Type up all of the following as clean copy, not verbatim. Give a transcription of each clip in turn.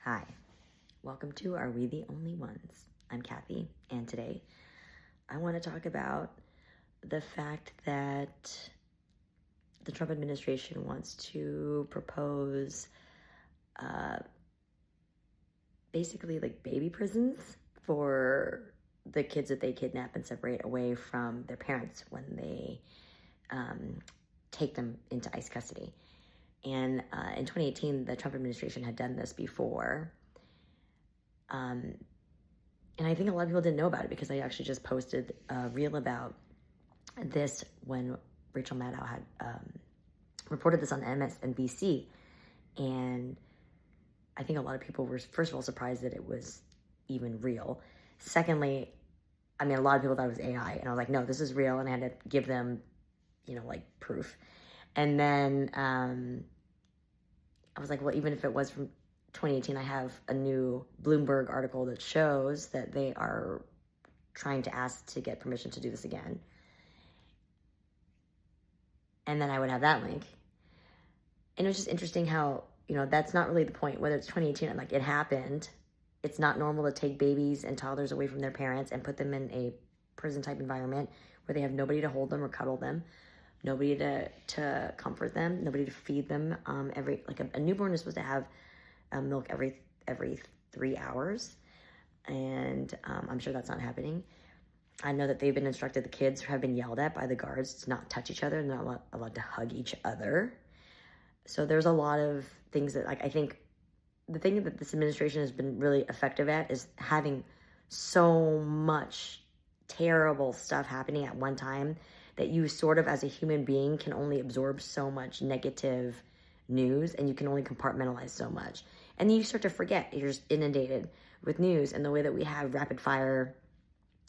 Hi, welcome to Are We the Only Ones? I'm Kathy, and today I want to talk about the fact that the Trump administration wants to propose basically like baby prisons for the kids that they kidnap and separate away from their parents when they take them into ICE custody. And in 2018, the Trump administration had done this before. And I think a lot of people didn't know about it because I actually just posted a reel about this when Rachel Maddow had reported this on MSNBC. And I think a lot of people were, first of all, surprised that it was even real. Secondly, a lot of people thought it was AI. And I was like, no, this is real. And I had to give them, proof. And then I was like, well, even if it was from 2018, I have a new Bloomberg article that shows that they are trying to ask to get permission to do this again. And then I would have that link. And it was just interesting how, that's not really the point, whether it's 2018, like it happened. It's not normal to take babies and toddlers away from their parents and put them in a prison type environment where they have nobody to hold them or cuddle them, nobody to comfort them, nobody to feed them. A newborn is supposed to have milk every 3 hours, and I'm sure that's not happening. I know that they've been instructed, the kids have been yelled at by the guards to not touch each other, not allowed to hug each other. So there's a lot of things that, I think the thing that this administration has been really effective at is having so much terrible stuff happening at one time that you sort of, as a human being, can only absorb so much negative news, and you can only compartmentalize so much. And then you start to forget. You're just inundated with news, and the way that we have rapid fire,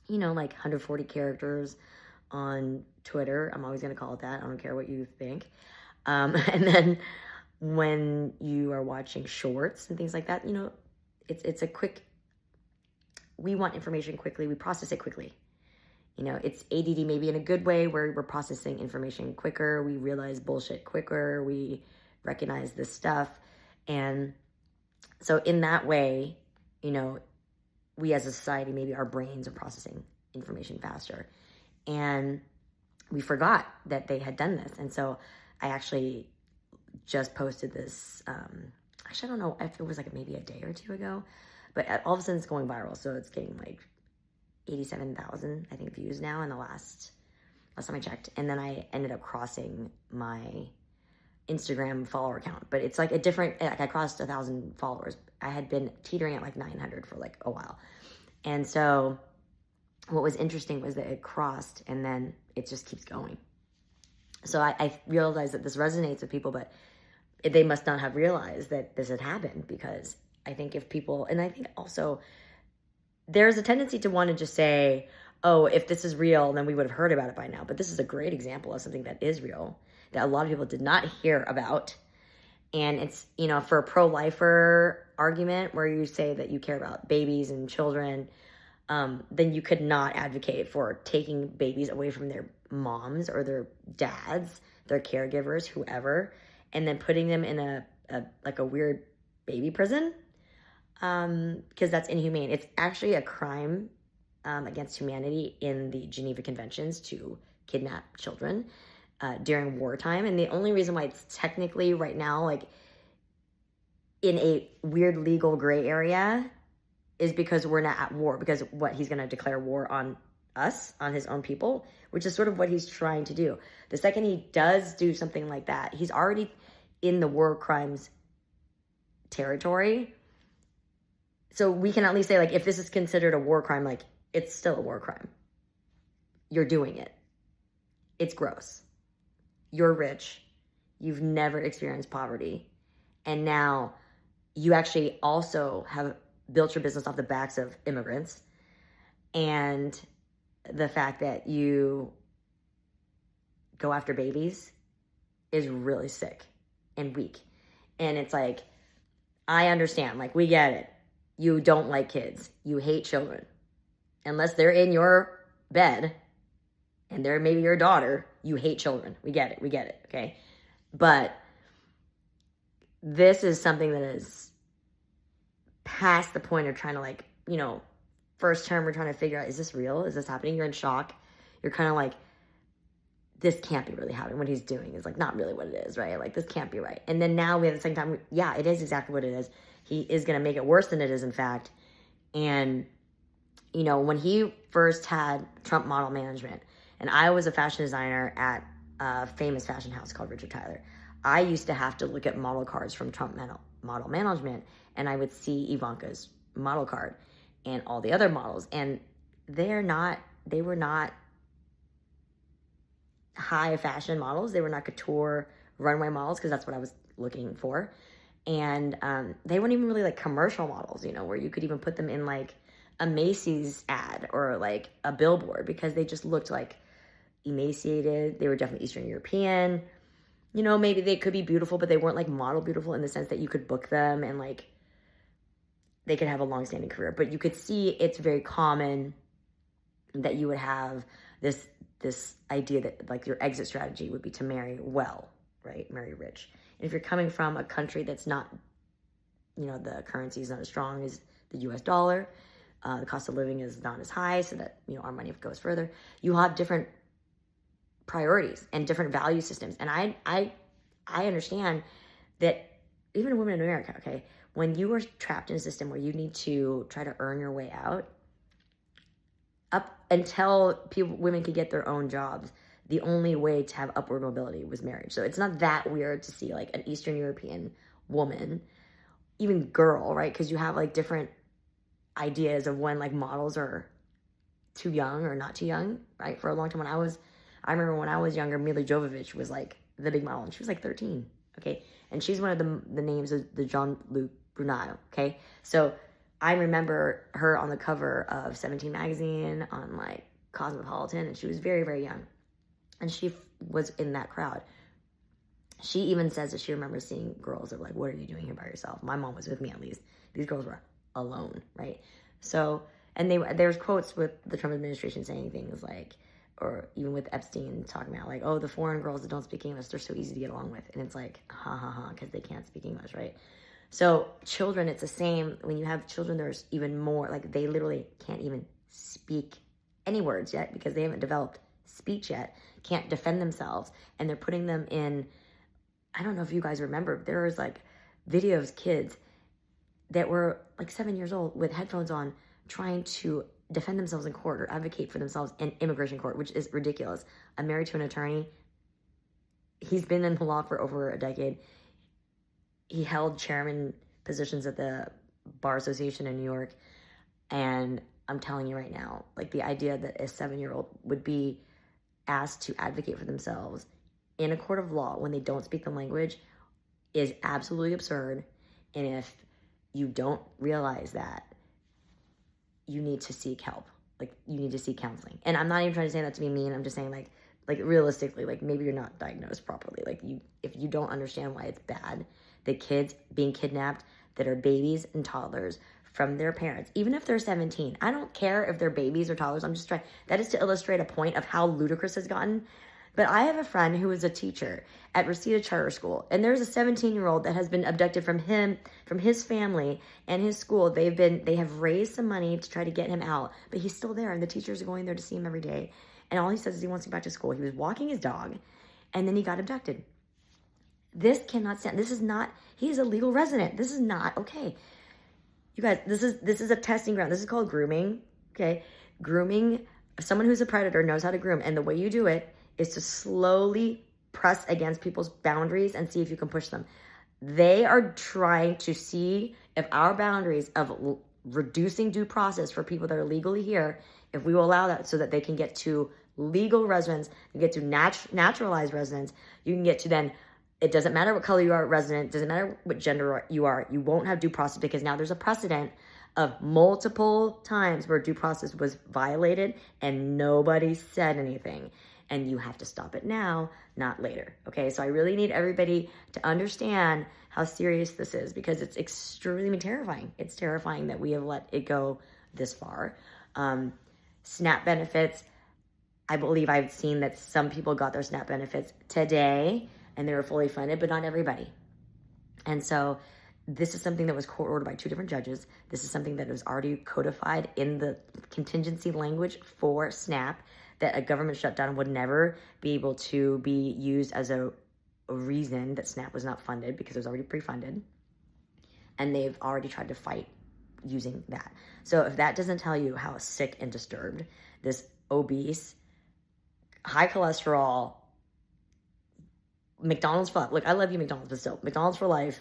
like 140 characters on Twitter. I'm always going to call it that. I don't care what you think. And then when you are watching shorts and things like that, it's a quick, we want information quickly. We process it quickly. It's ADD maybe in a good way where we're processing information quicker. We realize bullshit quicker. We recognize this stuff. And so in that way, we as a society, maybe our brains are processing information faster. And we forgot that they had done this. And so I actually just posted this, actually I don't know if it was maybe a day or two ago, but all of a sudden it's going viral. So it's getting 87,000, I think, views now in the last time I checked. And then I ended up crossing my Instagram follower count, but it's a different, I crossed 1,000 followers. I had been teetering at 900 for a while. And so what was interesting was that it crossed and then it just keeps going. So I realized that this resonates with people, but they must not have realized that this had happened, because I think if people, and I think also there's a tendency to want to just say, oh, if this is real, then we would have heard about it by now. But this is a great example of something that is real, that a lot of people did not hear about. And it's, for a pro-lifer argument where you say that you care about babies and children, then you could not advocate for taking babies away from their moms or their dads, their caregivers, whoever, and then putting them in a weird baby prison, because that's inhumane. It's actually a crime against humanity in the Geneva Conventions to kidnap children during wartime. And the only reason why it's technically right now in a weird legal gray area is because we're not at war, because he's going to declare war on us, on his own people, which is sort of what he's trying to do. The second he does do something like that, he's already in the war crimes territory. So we can at least say, if this is considered a war crime, it's still a war crime. You're doing it. It's gross. You're rich. You've never experienced poverty. And now you actually also have built your business off the backs of immigrants. And the fact that you go after babies is really sick and weak. And it's I understand, we get it. You don't like kids. You hate children. Unless they're in your bed and they're maybe your daughter, you hate children. We get it, okay? But this is something that is past the point of trying to like, first term we're trying to figure out, is this real? Is this happening? You're in shock. You're kind of like, this can't be really happening. What he's doing is like not really what it is, right? Like this can't be right. And then now we have the same time, yeah, it is exactly what it is. He is going to make it worse than it is, in fact. And, when he first had Trump model management, and I was a fashion designer at a famous fashion house called Richard Tyler, I used to have to look at model cards from Trump model management, and I would see Ivanka's model card and all the other models. And they were not high fashion models. They were not couture runway models, because that's what I was looking for. And they weren't even really like commercial models, where you could even put them in like a Macy's ad or like a billboard, because they just looked like emaciated. They were definitely Eastern European. Maybe they could be beautiful, but they weren't like model beautiful in the sense that you could book them and like they could have a long-standing career. But you could see it's very common that you would have this idea that like your exit strategy would be to marry well, right? Marry rich. And if you're coming from a country that's not, the currency is not as strong as the US dollar, the cost of living is not as high, so that, our money goes further, you have different priorities and different value systems. And I understand that even women in America, okay, when you are trapped in a system where you need to try to earn your way out, up until women could get their own jobs, the only way to have upward mobility was marriage. So it's not that weird to see like an Eastern European woman, even girl, right? Because you have like different ideas of when like models are too young or not too young, right? For a long time I remember when I was younger, Mila Jovovich was like the big model, and she was like 13, okay? And she's one of the names of the Jean-Luc Brunel, okay? So I remember her on the cover of 17 magazine, on like Cosmopolitan, and she was very, very young. And she was in that crowd. She even says that she remembers seeing girls that were like, what are you doing here by yourself? My mom was with me, at least. These girls were alone, right? So, and there's quotes with the Trump administration saying things like, or even with Epstein talking about like, oh, the foreign girls that don't speak English, they're so easy to get along with. And it's like, because they can't speak English, right? So children, it's the same. When you have children, there's even more, like they literally can't even speak any words yet because they haven't developed speech yet, can't defend themselves. And they're putting them in, I don't know if you guys remember, there was like videos, kids that were like 7 years old with headphones on trying to defend themselves in court or advocate for themselves in immigration court, which is ridiculous. I'm married to an attorney. He's been in the law for over a decade. He held chairman positions at the Bar Association in New York. And I'm telling you right now, like the idea that a 7-year-old would be asked to advocate for themselves in a court of law when they don't speak the language is absolutely absurd. And if you don't realize that, you need to seek help. Like you need to seek counseling. And I'm not even trying to say that to be mean. I'm just saying like realistically, like maybe you're not diagnosed properly. Like if you don't understand why it's bad, the kids being kidnapped that are babies and toddlers from their parents, even if they're 17. I don't care if they're babies or toddlers. I'm just trying, that is to illustrate a point of how ludicrous it's gotten. But I have a friend who is a teacher at Reseda Charter School, and there's a 17-year-old that has been abducted from his family and his school. They have raised some money to try to get him out, but he's still there, and the teachers are going there to see him every day. And all he says is he wants to go back to school. He was walking his dog, and then he got abducted. This cannot stand. This is not. He's a legal resident. This is not okay. You guys, this is a testing ground. This is called grooming. Okay, grooming. Someone who's a predator knows how to groom, and the way you do it is to slowly press against people's boundaries and see if you can push them. They are trying to see if our boundaries of reducing due process for people that are legally here, if we will allow that so that they can get to legal residence, you get to naturalized residence, you can get to then, it doesn't matter what color you are, resident, doesn't matter what gender you are, you won't have due process because now there's a precedent of multiple times where due process was violated and nobody said anything. And you have to stop it now, not later. Okay, so I really need everybody to understand how serious this is because it's extremely terrifying. It's terrifying that we have let it go this far. SNAP benefits, I believe I've seen that some people got their SNAP benefits today and they were fully funded, but not everybody. And so This is something that was court ordered by 2 different judges. This is something that was already codified in the contingency language for SNAP, that a government shutdown would never be able to be used as a reason that SNAP was not funded, because it was already pre-funded. And they've already tried to fight using that. So if that doesn't tell you how sick and disturbed this obese, high cholesterol, McDonald's for life. Look, I love you, McDonald's, but still, McDonald's for life.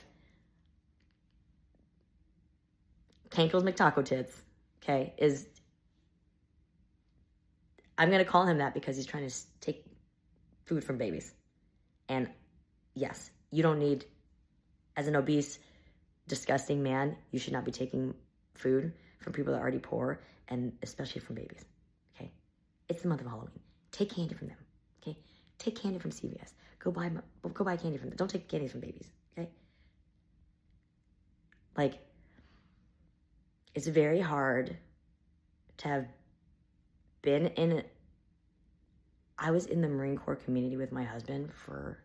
Kankel's McTaco Tits, okay, is, I'm going to call him that because he's trying to take food from babies. And yes, you don't need, as an obese, disgusting man, you should not be taking food from people that are already poor, and especially from babies, okay? It's the month of Halloween. Take candy from them, okay? Take candy from CVS. Go buy candy from them. Don't take candy from babies, okay? Like, it's very hard to have been in I was in the Marine Corps community with my husband for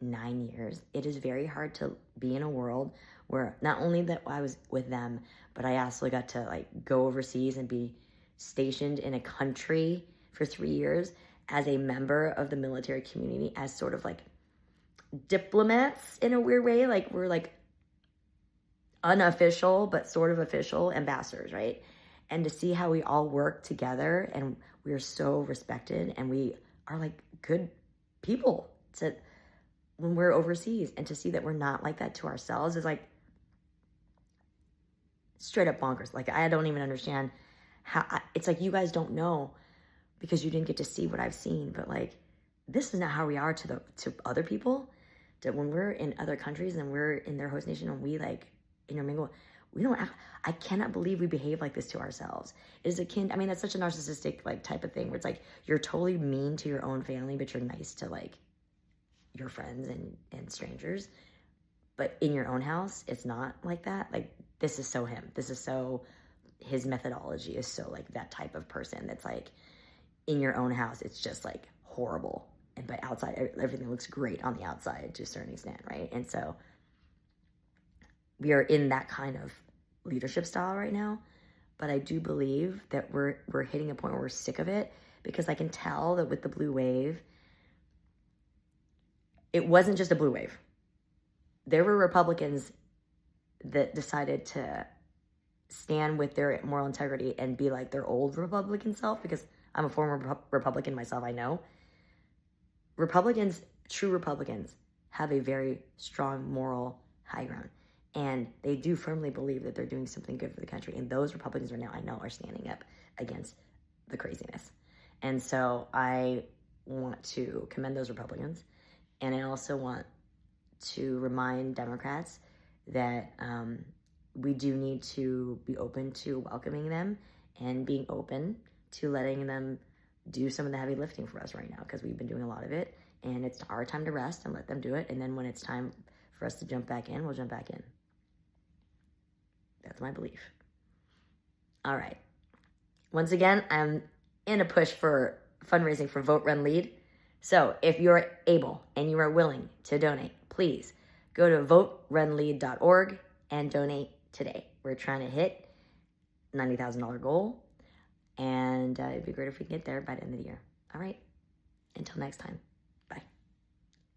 9 years. It is very hard to be in a world where not only that I was with them, but I also got to like go overseas and be stationed in a country for 3 years as a member of the military community, as sort of like diplomats in a weird way. Like, we're like unofficial but sort of official ambassadors, right? And to see how we all work together, and we are so respected, and we are like good people to when we're overseas, and to see that we're not like that to ourselves is like straight up bonkers. Like, I don't even understand how it's like, you guys don't know because you didn't get to see what I've seen, but like, this is not how we are to other people. That when we're in other countries and we're in their host nation and we like intermingle, we don't act, I cannot believe we behave like this to ourselves. It is akin, I mean, that's such a narcissistic like type of thing where it's like, you're totally mean to your own family, but you're nice to like your friends and strangers. But in your own house, it's not like that. Like, this is so him. This is so, his methodology is so like that type of person that's like, in your own house, it's just like horrible. And but outside, everything looks great on the outside to a certain extent, right? And so we are in that kind of leadership style right now. But I do believe that we're hitting a point where we're sick of it, because I can tell that with the blue wave, it wasn't just a blue wave. There were Republicans that decided to stand with their moral integrity and be like their old Republican self, because I'm a former Republican myself, I know. Republicans, true Republicans, have a very strong moral high ground. And they do firmly believe that they're doing something good for the country. And those Republicans right now, I know, are standing up against the craziness. And so I want to commend those Republicans. And I also want to remind Democrats that we do need to be open to welcoming them and being open to letting them do some of the heavy lifting for us right now, because we've been doing a lot of it, and it's our time to rest and let them do it. And then when it's time for us to jump back in, we'll jump back in. That's my belief. All right. Once again, I'm in a push for fundraising for Vote, Run, Lead. So if you're able and you are willing to donate, please go to voterunlead.org and donate today. We're trying to hit $90,000 goal, and it'd be great if we can get there by the end of the year. All right. Until next time.